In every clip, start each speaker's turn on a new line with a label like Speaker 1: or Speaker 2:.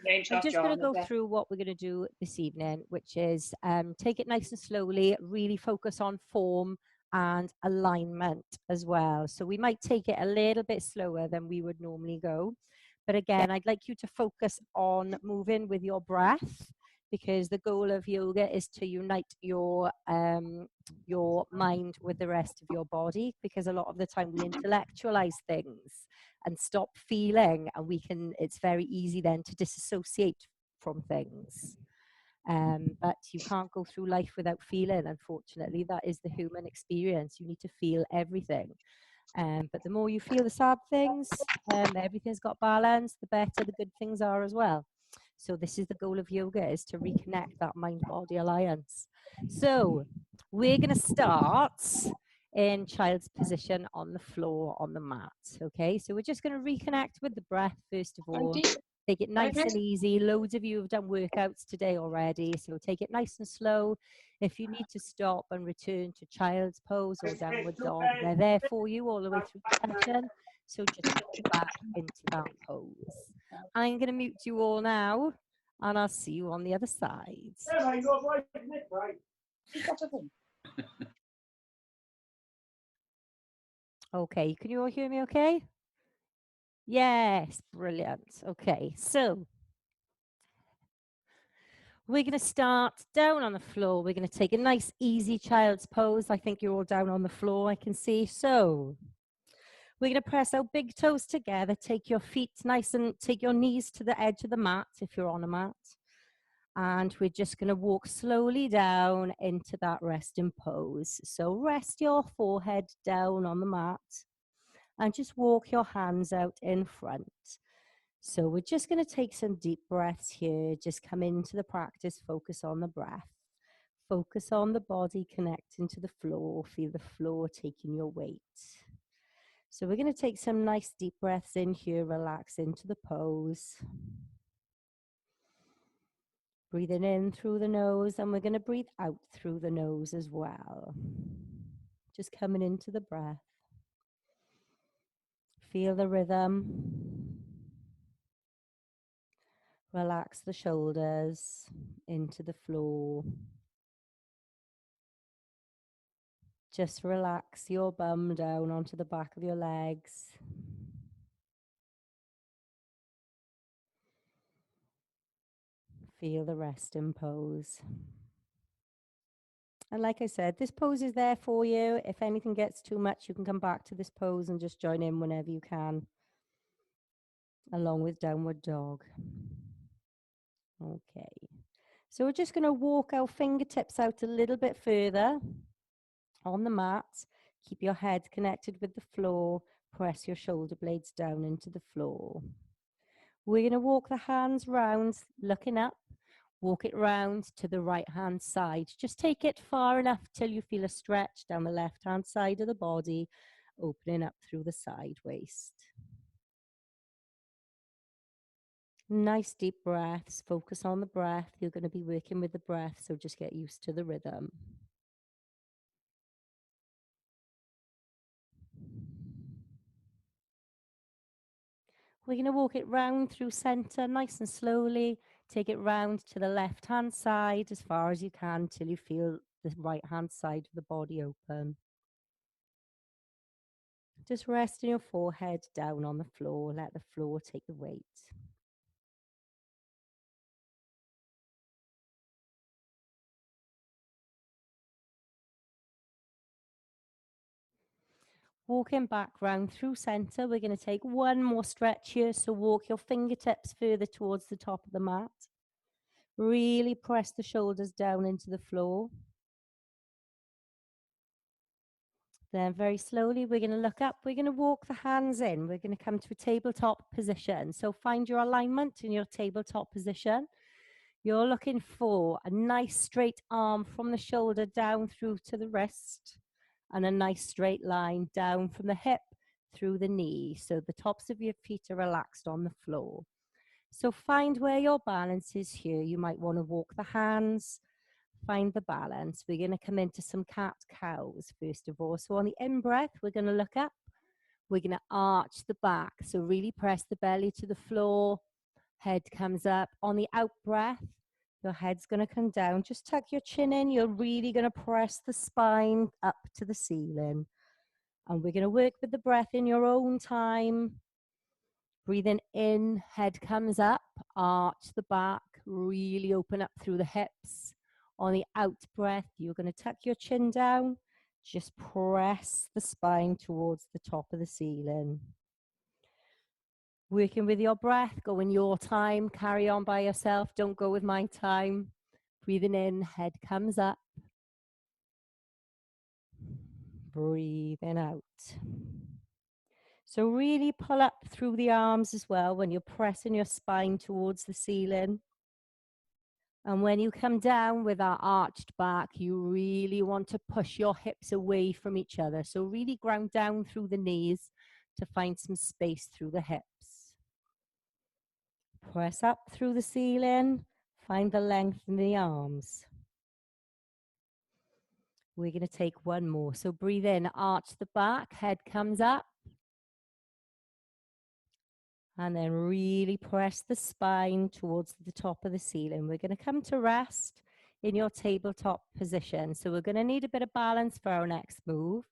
Speaker 1: I'm just going to go through what we're going to do this evening, which is take it nice and slowly, really focus on form and alignment as well. So we might take it a little bit slower than we would normally go. But again, I'd like you to focus on moving with your breath, because the goal of yoga is to unite your mind with the rest of your body, because a lot of the time we intellectualize things and stop feeling, and it's very easy then to disassociate from things. But you can't go through life without feeling, unfortunately. That is the human experience. You need to feel everything. But the more you feel the sad things, everything's got balance, the better the good things are as well. So this is the goal of yoga, is to reconnect that mind-body alliance. So we're going to start in child's position on the floor on the mat. Okay, so we're just going to reconnect with the breath first of all. Take it nice and easy. Loads of you have done workouts today already, so take it nice and slow. If you need to stop and return to child's pose or downward dog, they're there for you all the way through the session. So just go back into that pose. I'm going to mute you all now, and I'll see you on the other side. Okay, can you all hear me okay? Yes, brilliant. Okay, so we're going to start down on the floor. We're going to take a nice, easy child's pose. I think you're all down on the floor, I can see. So we're going to press our big toes together. Take your feet nice and take your knees to the edge of the mat if you're on a mat. And we're just going to walk slowly down into that resting pose. So rest your forehead down on the mat and just walk your hands out in front. So we're just going to take some deep breaths here. Just come into the practice, focus on the breath. Focus on the body connecting to the floor. Feel the floor taking your weight. So we're going to take some nice deep breaths in here, relax into the pose. Breathing in through the nose, and we're going to breathe out through the nose as well. Just coming into the breath. Feel the rhythm. Relax the shoulders into the floor. Just relax your bum down onto the back of your legs. Feel the resting pose. And like I said, this pose is there for you. If anything gets too much, you can come back to this pose and just join in whenever you can, along with downward dog. Okay. So we're just going to walk our fingertips out a little bit further on the mat. Keep your head connected with the floor. Press your shoulder blades down into the floor. We're going to walk the hands round, looking up. Walk it round to the right-hand side. Just take it far enough till you feel a stretch down the left-hand side of the body, opening up through the side waist. Nice deep breaths. Focus on the breath. You're going to be working with the breath, so just get used to the rhythm. We're going to walk it round through center, nice and slowly. Take it round to the left-hand side as far as you can till you feel the right-hand side of the body open. Just resting your forehead down on the floor. Let the floor take the weight. Walking back round through center, we're going to take one more stretch here. So walk your fingertips further towards the top of the mat. Really press the shoulders down into the floor. Then very slowly, we're going to look up. We're going to walk the hands in. We're going to come to a tabletop position. So find your alignment in your tabletop position. You're looking for a nice straight arm from the shoulder down through to the wrist, and a nice straight line down from the hip through the knee. So the tops of your feet are relaxed on the floor. So find where your balance is here. You might want to walk the hands, find the balance. We're going to come into some cat-cows first of all. So on the in-breath, we're going to look up. We're going to arch the back. So really press the belly to the floor. Head comes up. On the out breath, your head's going to come down. Just tuck your chin in. You're really going to press the spine up to the ceiling. And we're going to work with the breath in your own time. Breathing in, head comes up, arch the back, really open up through the hips. On the out breath, you're going to tuck your chin down. Just press the spine towards the top of the ceiling. Working with your breath, go in your time, carry on by yourself, don't go with my time. Breathing in, head comes up. Breathing out. So really pull up through the arms as well when you're pressing your spine towards the ceiling. And when you come down with that arched back, you really want to push your hips away from each other. So really ground down through the knees to find some space through the hips. Press up through the ceiling, find the length in the arms. We're going to take one more. So breathe in, arch the back, head comes up. And then really press the spine towards the top of the ceiling. We're going to come to rest in your tabletop position. So we're going to need a bit of balance for our next move.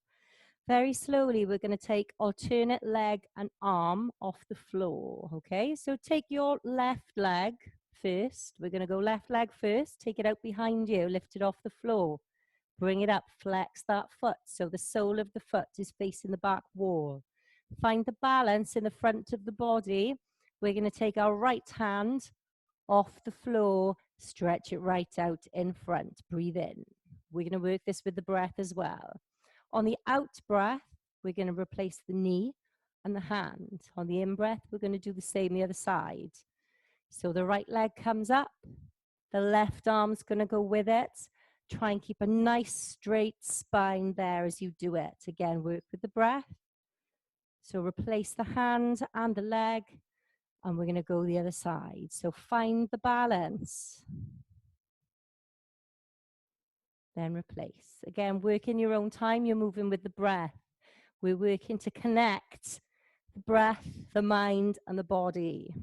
Speaker 1: Very slowly, we're going to take alternate leg and arm off the floor. Okay, so take your left leg first. We're going to go left leg first. Take it out behind you, lift it off the floor. Bring it up, flex that foot. So the sole of the foot is facing the back wall. Find the balance in the front of the body. We're going to take our right hand off the floor, stretch it right out in front. Breathe in. We're going to work this with the breath as well. On the out breath, we're going to replace the knee and the hand. On the in breath, we're going to do the same the other side. So the right leg comes up, the left arm's going to go with it. Try and keep a nice straight spine there as you do it. Again, work with the breath. So replace the hand and the leg, and we're going to go the other side. So find the balance. Then replace. Again, work in your own time. You're moving with the breath. We're working to connect the breath, the mind, and the body.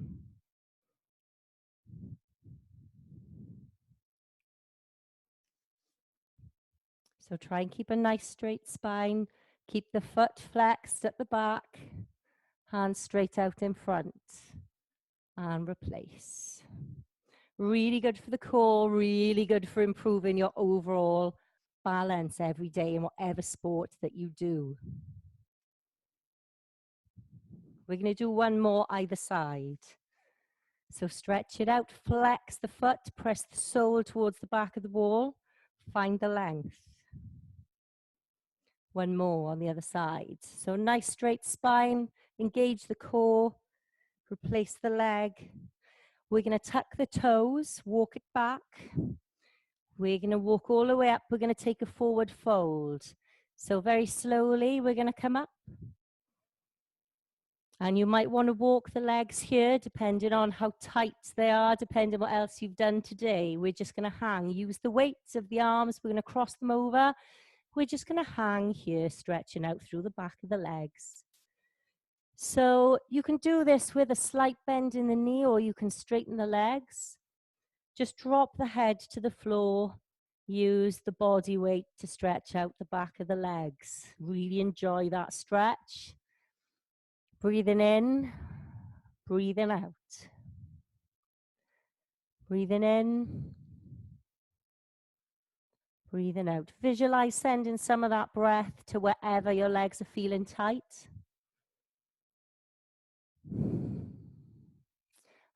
Speaker 1: So try and keep a nice straight spine. Keep the foot flexed at the back. Hands straight out in front. And replace. Really good for the core, really good for improving your overall balance every day in whatever sport that you do. We're going to do one more either side. So stretch it out, flex the foot, press the sole towards the back of the wall, find the length. One more on the other side. So nice straight spine, engage the core, replace the leg. We're going to tuck the toes, walk it back. We're going to walk all the way up. We're going to take a forward fold. So very slowly, we're going to come up. And you might want to walk the legs here, depending on how tight they are, depending on what else you've done today. We're just going to hang. Use the weights of the arms. We're going to cross them over. We're just going to hang here, stretching out through the back of the legs. So you can do this with a slight bend in the knee, or you can straighten the legs. Just drop the head to the floor. Use the body weight to stretch out the back of the legs. Really enjoy that stretch. Breathing in, breathing out. Breathing in, breathing out. Visualize sending some of that breath to wherever your legs are feeling tight.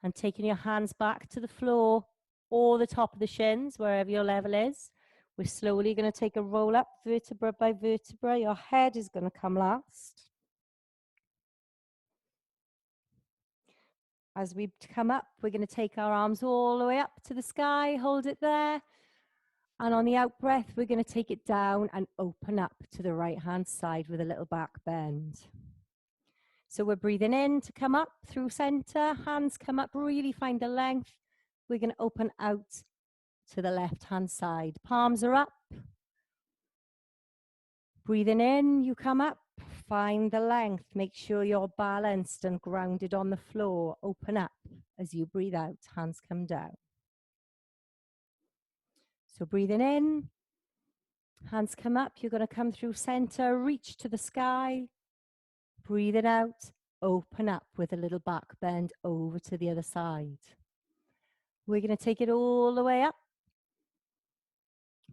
Speaker 1: And taking your hands back to the floor or the top of the shins, wherever your level is. We're slowly going to take a roll up vertebra by vertebra. Your head is going to come last. As we come up, we're going to take our arms all the way up to the sky, hold it there. And on the out breath, we're going to take it down and open up to the right-hand side with a little back bend. So we're breathing in to come up through center, hands come up, really find the length. We're going to open out to the left-hand side. Palms are up. Breathing in, you come up, find the length, make sure you're balanced and grounded on the floor. Open up as you breathe out, hands come down. So breathing in, hands come up, you're going to come through center, reach to the sky. Breathing out, open up with a little back bend over to the other side. We're going to take it all the way up.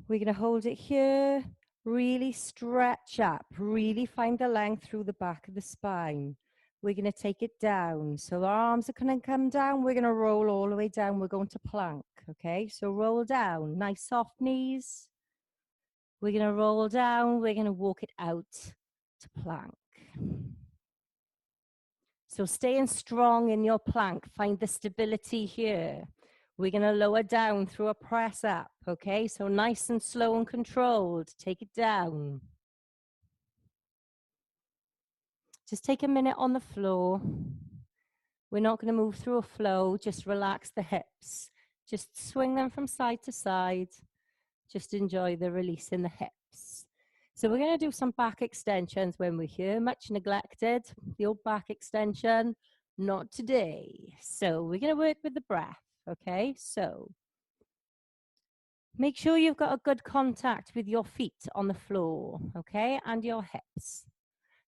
Speaker 1: We're going to hold it here, really stretch up, really find the length through the back of the spine. We're going to take it down. So our arms are going to come down. We're going to roll all the way down. We're going to plank, okay? So roll down, nice soft knees. We're going to roll down. We're going to walk it out to plank. So staying strong in your plank, find the stability here. We're going to lower down through a press up, okay? So nice and slow and controlled. Take it down. Just take a minute on the floor. We're not going to move through a flow. Just relax the hips. Just swing them from side to side. Just enjoy the release in the hips. So we're going to do some back extensions when we're here. Much neglected, the old back extension. Not today. So we're going to work with the breath. Okay, so make sure you've got a good contact with your feet on the floor, okay, and your hips.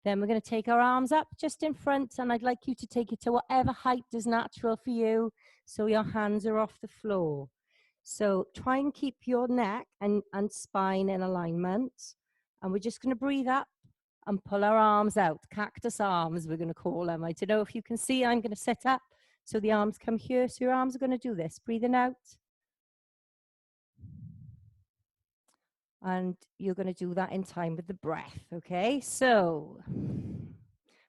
Speaker 1: Then we're going to take our arms up just in front, and I'd like you to take it to whatever height is natural for you, so your hands are off the floor. So try and keep your neck and spine in alignment, and we're just going to breathe up and pull our arms out, cactus arms we're going to call them. I don't know if you can see, I'm going to sit up. So the arms come here, so your arms are going to do this. Breathing out. And you're going to do that in time with the breath, okay? So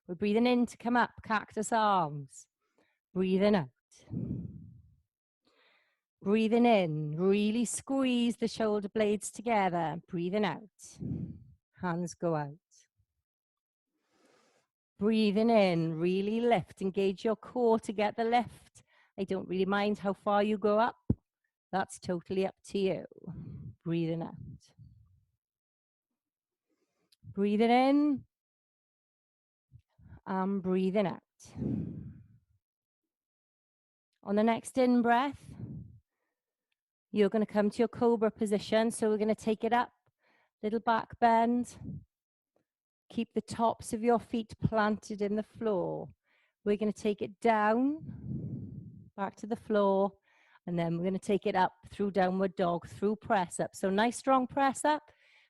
Speaker 1: we're breathing in to come up, cactus arms. Breathing out. Breathing in, really squeeze the shoulder blades together. Breathing out. Hands go out. Breathing in, really lift, engage your core to get the lift. I don't really mind how far you go up. That's totally up to you. Breathing out. Breathing in and breathing out. On the next in breath, you're going to come to your cobra position. So we're going to take it up, little back bend. Keep the tops of your feet planted in the floor. We're going to take it down, back to the floor, and then we're going to take it up through downward dog, through press up. So nice strong press up,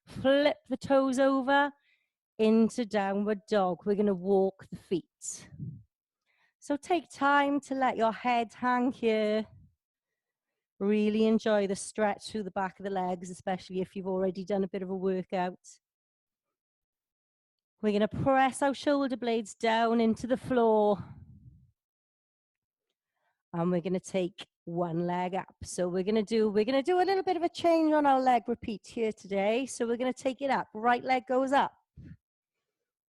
Speaker 1: flip the toes over into downward dog. We're going to walk the feet. So take time to let your head hang here. Really enjoy the stretch through the back of the legs, especially if you've already done a bit of a workout. We're going to press our shoulder blades down into the floor. And we're going to take one leg up. So we're going to do a little bit of a change on our leg repeat here today. So we're going to take it up. Right leg goes up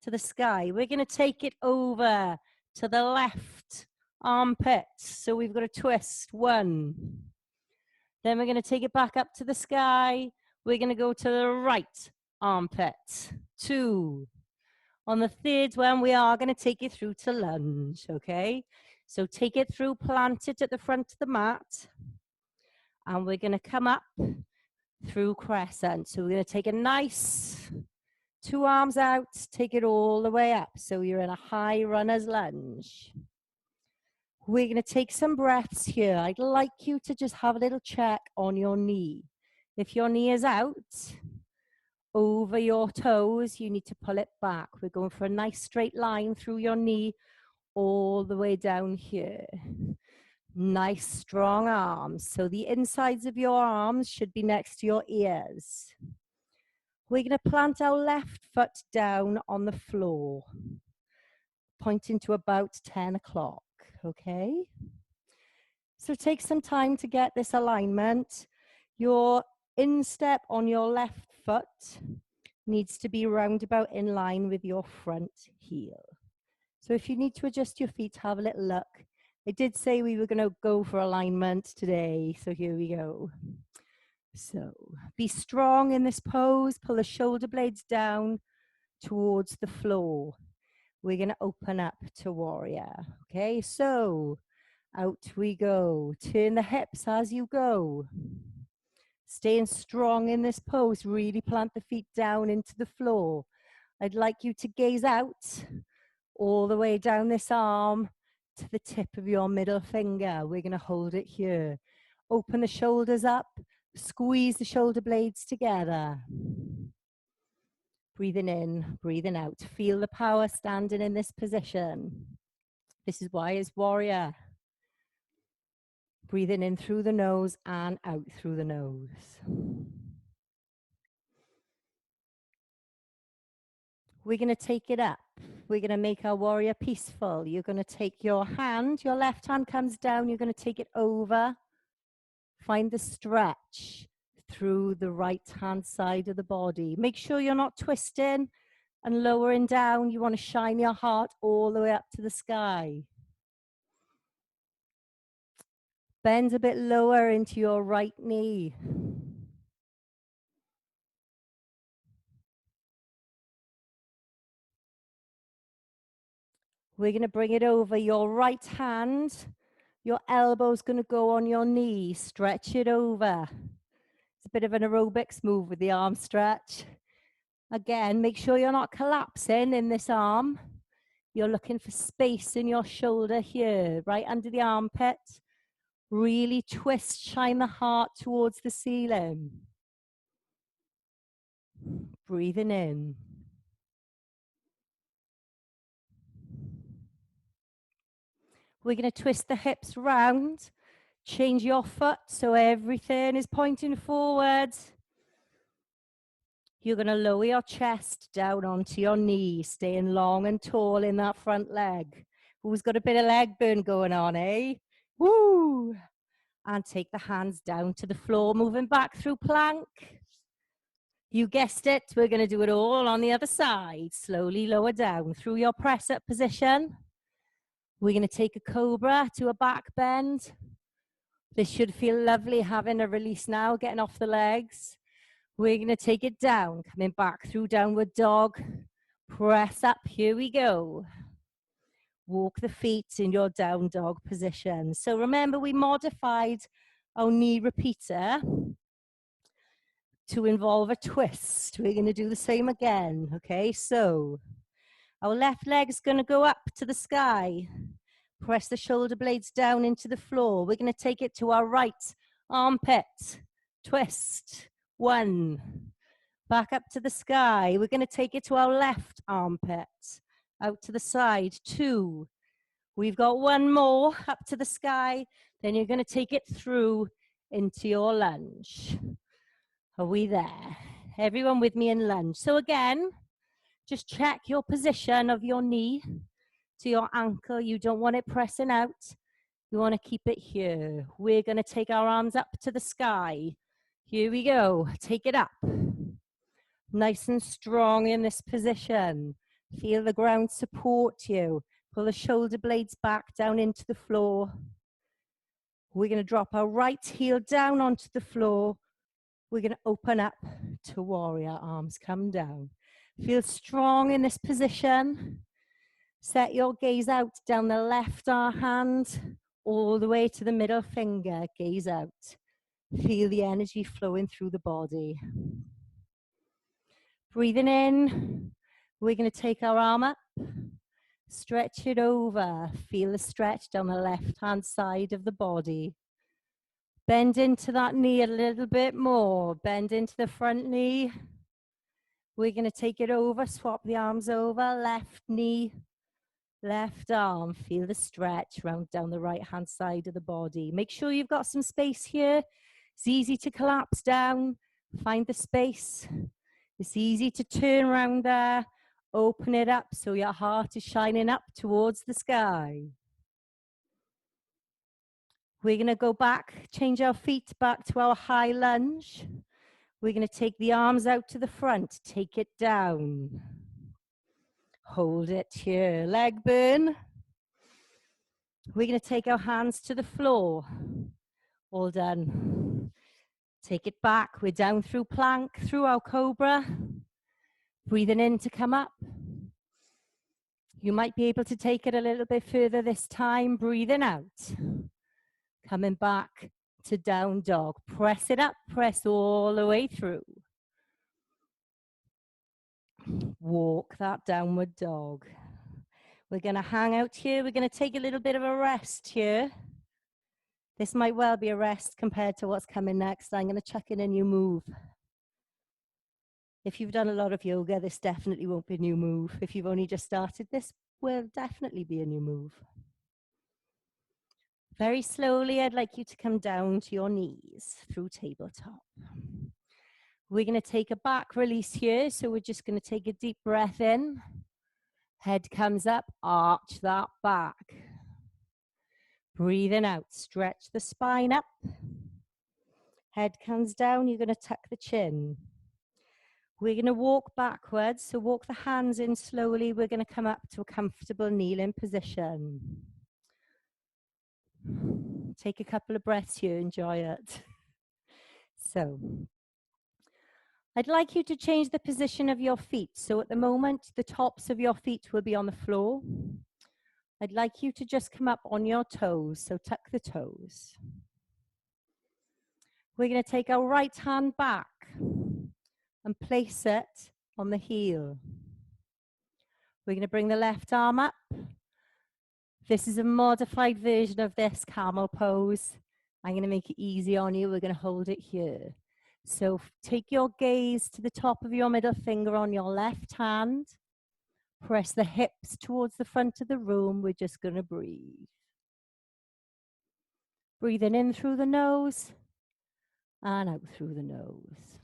Speaker 1: to the sky. We're going to take it over to the left armpit. So we've got a twist. 1. Then we're going to take it back up to the sky. We're going to go to the right armpit. 2. On the third one, we are going to take it through to lunge, okay? So take it through, plant it at the front of the mat. And we're going to come up through crescent. So we're going to take a nice 2 arms out, take it all the way up. So you're in a high runner's lunge. We're going to take some breaths here. I'd like you to just have a little check on your knee. If your knee is out over your toes, you need to pull it back. We're going for a nice straight line through your knee all the way down here. Nice strong arms. So the insides of your arms should be next to your ears. We're going to plant our left foot down on the floor, pointing to about 10 o'clock, okay? So take some time to get this alignment. Your instep on your left foot needs to be roundabout in line with your front heel. So if you need to adjust your feet, have a little look. I did say we were going to go for alignment today, so here we go. So be strong in this pose. Pull the shoulder blades down towards the floor. We're going to open up to warrior. Okay, so out we go. Turn the hips as you go. Staying strong in this pose. Really plant the feet down into the floor. I'd like you to gaze out all the way down this arm to the tip of your middle finger. We're going to hold it here. Open the shoulders up. Squeeze the shoulder blades together. Breathing in, breathing out. Feel the power standing in this position. This is why it's warrior. Breathing in through the nose and out through the nose. We're going to take it up. We're going to make our warrior peaceful. You're going to take your hand, your left hand comes down, you're going to take it over. Find the stretch through the right hand side of the body. Make sure you're not twisting and lowering down. You want to shine your heart all the way up to the sky. Bend a bit lower into your right knee. We're going to bring it over your right hand. Your elbow's going to go on your knee. Stretch it over. It's a bit of an aerobics move with the arm stretch. Again, make sure you're not collapsing in this arm. You're looking for space in your shoulder here, right under the armpit. Really twist, shine the heart towards the ceiling. Breathing in. We're going to twist the hips round. Change your foot so everything is pointing forward. You're going to lower your chest down onto your knee, staying long and tall in that front leg. Who's got a bit of leg burn going on, eh? Woo! And take the hands down to the floor, moving back through plank. You guessed it, we're going to do it all on the other side. Slowly lower down through your press-up position. We're going to take a cobra to a back bend. This should feel lovely having a release now, getting off the legs. We're going to take it down, coming back through downward dog. Press up, here we go. Walk the feet in your down dog position. So remember, we modified our knee repeater to involve a twist. We're going to do the same again, okay? So our left leg's going to go up to the sky. Press the shoulder blades down into the floor. We're going to take it to our right armpit. Twist. 1. Back up to the sky. We're going to take it to our left armpit. Out to the side. 2. We've got 1 more up to the sky. Then you're going to take it through into your lunge. Are we there? Everyone with me in lunge. So again, just check your position of your knee to your ankle. You don't want it pressing out. You want to keep it here. We're going to take our arms up to the sky. Here we go. Take it up. Nice and strong in this position. Feel the ground support you. Pull the shoulder blades back down into the floor. We're going to drop our right heel down onto the floor. We're going to open up to warrior. Arms come down. Feel strong in this position. Set your gaze out down the left hand, all the way to the middle finger. Gaze out. Feel the energy flowing through the body. Breathing in. We're going to take our arm up. Stretch it over. Feel the stretch down the left hand side of the body. Bend into that knee a little bit more. Bend into the front knee. We're going to take it over, swap the arms over. Left knee, left arm. Feel the stretch round down the right hand side of the body. Make sure you've got some space here. It's easy to collapse down. Find the space. It's easy to turn around there. Open it up so your heart is shining up towards the sky. We're going to go back, change our feet back to our high lunge. We're going to take the arms out to the front, take it down. Hold it here, leg burn. We're going to take our hands to the floor. All done. Take it back. We're down through plank, through our cobra. Breathing in to come up. You might be able to take it a little bit further this time. Breathing out. Coming back to down dog. Press it up. Press all the way through. Walk that downward dog. We're going to hang out here. We're going to take a little bit of a rest here. This might well be a rest compared to what's coming next. I'm going to chuck in a new move. If you've done a lot of yoga, this definitely won't be a new move. If you've only just started, this will definitely be a new move. Very slowly, I'd like you to come down to your knees through tabletop. We're going to take a back release here. So we're just going to take a deep breath in. Head comes up, arch that back. Breathing out, stretch the spine up. Head comes down, you're going to tuck the chin. We're going to walk backwards, so walk the hands in slowly. We're going to come up to a comfortable kneeling position. Take a couple of breaths here, enjoy it. So, I'd like you to change the position of your feet. So at the moment, the tops of your feet will be on the floor. I'd like you to just come up on your toes, so tuck the toes. We're going to take our right hand back and place it on the heel. We're going to bring the left arm up. This is a modified version of this camel pose. I'm going to make it easy on you. We're going to hold it here. So take your gaze to the top of your middle finger on your left hand. Press the hips towards the front of the room. We're just going to breathe. Breathing in through the nose and out through the nose.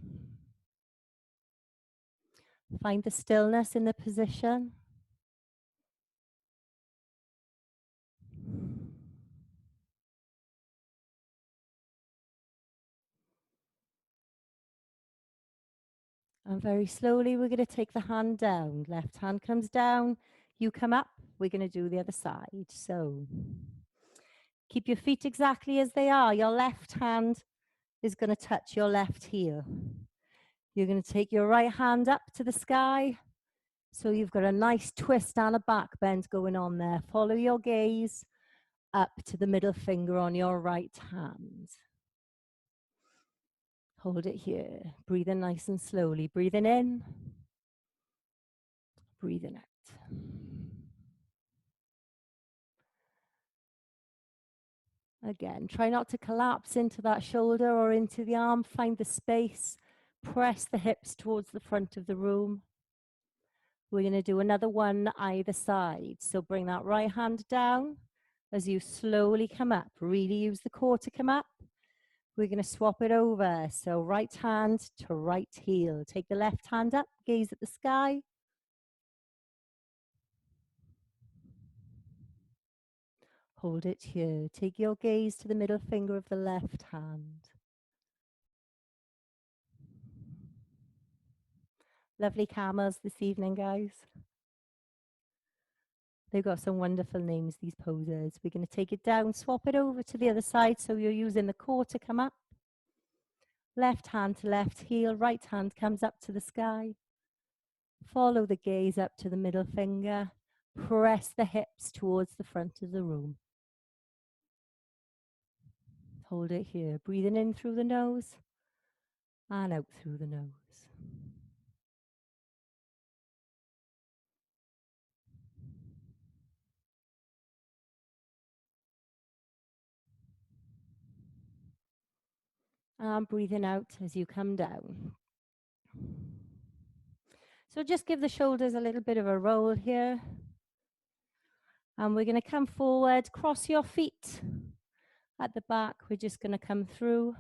Speaker 1: Find the stillness in the position. And very slowly, we're going to take the hand down. Left hand comes down. You come up. We're going to do the other side. So keep your feet exactly as they are. Your left hand is going to touch your left heel. You're going to take your right hand up to the sky. So you've got a nice twist and a back bend going on there. Follow your gaze up to the middle finger on your right hand. Hold it here. Breathing nice and slowly. Breathing in. Breathing out. Again, try not to collapse into that shoulder or into the arm. Find the space. Press the hips towards the front of the room. We're going to do another one either side. So bring that right hand down as you slowly come up. Really use the core to come up. We're going to swap it over. So right hand to right heel. Take the left hand up, gaze at the sky. Hold it here. Take your gaze to the middle finger of the left hand. Lovely camels this evening, guys. They've got some wonderful names, these poses. We're going to take it down, swap it over to the other side. So you're using the core to come up. Left hand to left heel, right hand comes up to the sky. Follow the gaze up to the middle finger. Press the hips towards the front of the room. Hold it here. Breathing in through the nose and out through the nose. And breathing out as you come down. So just give the shoulders a little bit of a roll here. And we're going to come forward, cross your feet at the back. We're just going to come through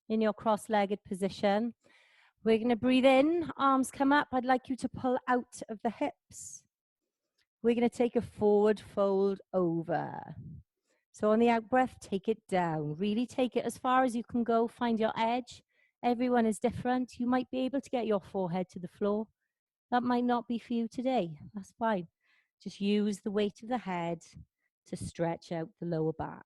Speaker 1: in your cross-legged position. We're going to breathe in, arms come up. I'd like you to pull out of the hips. We're going to take a forward fold over. So on the out breath, take it down. Really take it as far as you can go. Find your edge. Everyone is different. You might be able to get your forehead to the floor. That might not be for you today. That's fine. Just use the weight of the head to stretch out the lower back.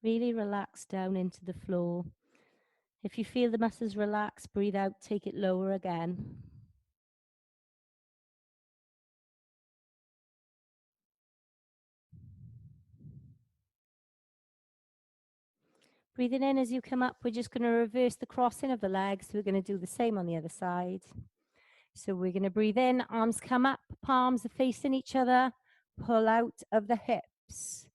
Speaker 1: Really relax down into the floor. If you feel the muscles relax, breathe out, take it lower again. Breathing in as you come up, we're just going to reverse the crossing of the legs. We're going to do the same on the other side. So we're going to breathe in, arms come up, palms are facing each other, pull out of the hips.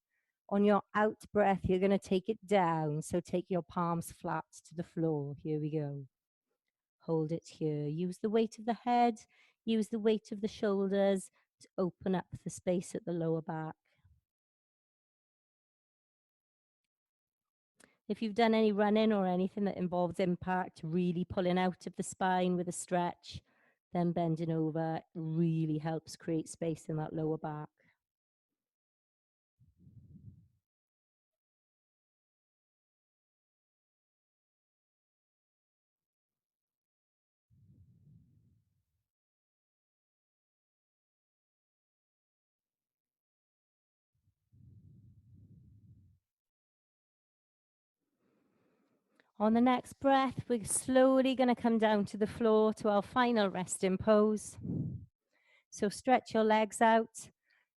Speaker 1: On your out breath, you're going to take it down. So take your palms flat to the floor. Here we go. Hold it here. Use the weight of the head, use the weight of the shoulders to open up the space at the lower back. If you've done any running or anything that involves impact, really pulling out of the spine with a stretch, then bending over really helps create space in that lower back. On the next breath, we're slowly going to come down to the floor to our final resting pose. So stretch your legs out.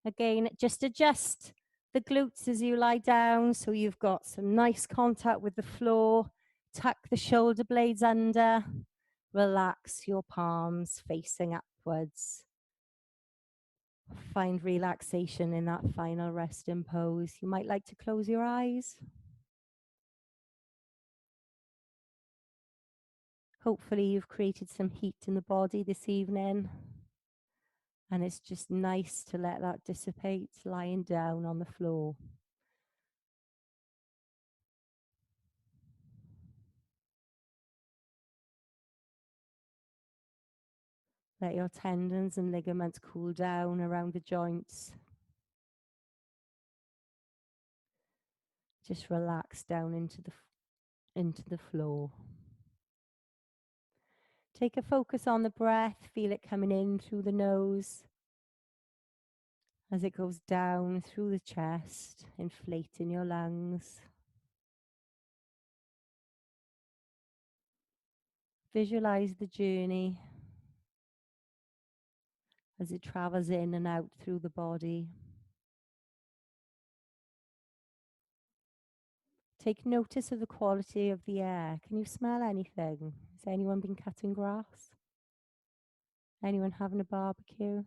Speaker 1: Again, just adjust the glutes as you lie down so you've got some nice contact with the floor. Tuck the shoulder blades under. Relax your palms facing upwards. Find relaxation in that final resting pose. You might like to close your eyes. Hopefully you've created some heat in the body this evening. And it's just nice to let that dissipate lying down on the floor. Let your tendons and ligaments cool down around the joints. Just relax down into the floor. Take a focus on the breath. Feel it coming in through the nose as it goes down through the chest, inflating your lungs. Visualize the journey as it travels in and out through the body. Take notice of the quality of the air. Can you smell anything? Has anyone been cutting grass? Anyone having a barbecue?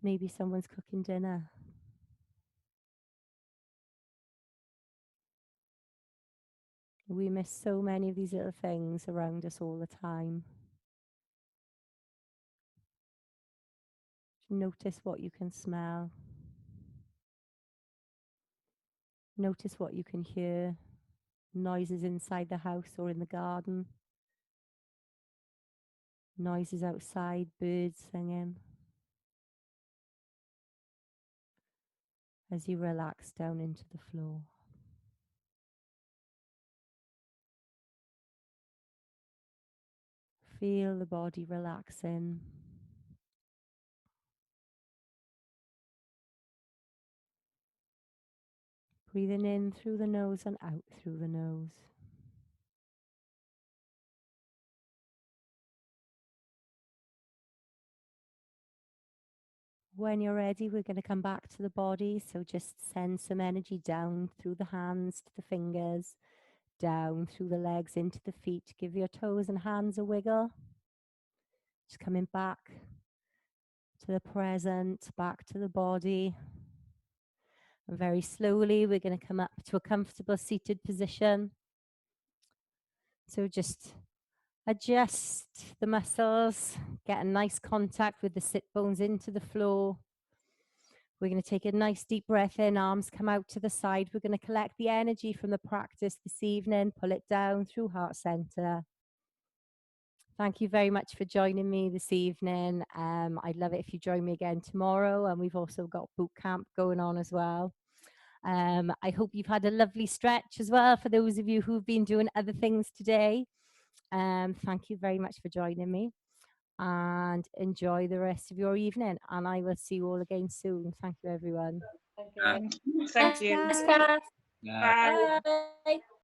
Speaker 1: Maybe someone's cooking dinner. We miss so many of these little things around us all the time. Notice what you can smell. Notice what you can hear. Noises inside the house or in the garden. Noises outside, birds singing. As you relax down into the floor. Feel the body relaxing. Breathing in through the nose and out through the nose. When you're ready, we're going to come back to the body. So just send some energy down through the hands to the fingers, down through the legs into the feet. Give your toes and hands a wiggle. Just coming back to the present, back to the body. And very slowly, we're going to come up to a comfortable seated position. So just adjust the muscles, get a nice contact with the sit bones into the floor. We're going to take a nice deep breath in, arms come out to the side. We're going to collect the energy from the practice this evening, pull it down through heart center. Thank you very much for joining me this evening. I'd love it if you join me again tomorrow. And we've also got boot camp going on as well. I hope you've had a lovely stretch as well for those of you who've been doing other things today. Thank you very much for joining me and enjoy the rest of your evening. And I will see you all again soon. Thank you, everyone.
Speaker 2: Thank you.
Speaker 1: Thanks, Cath.
Speaker 2: Bye.
Speaker 3: Bye.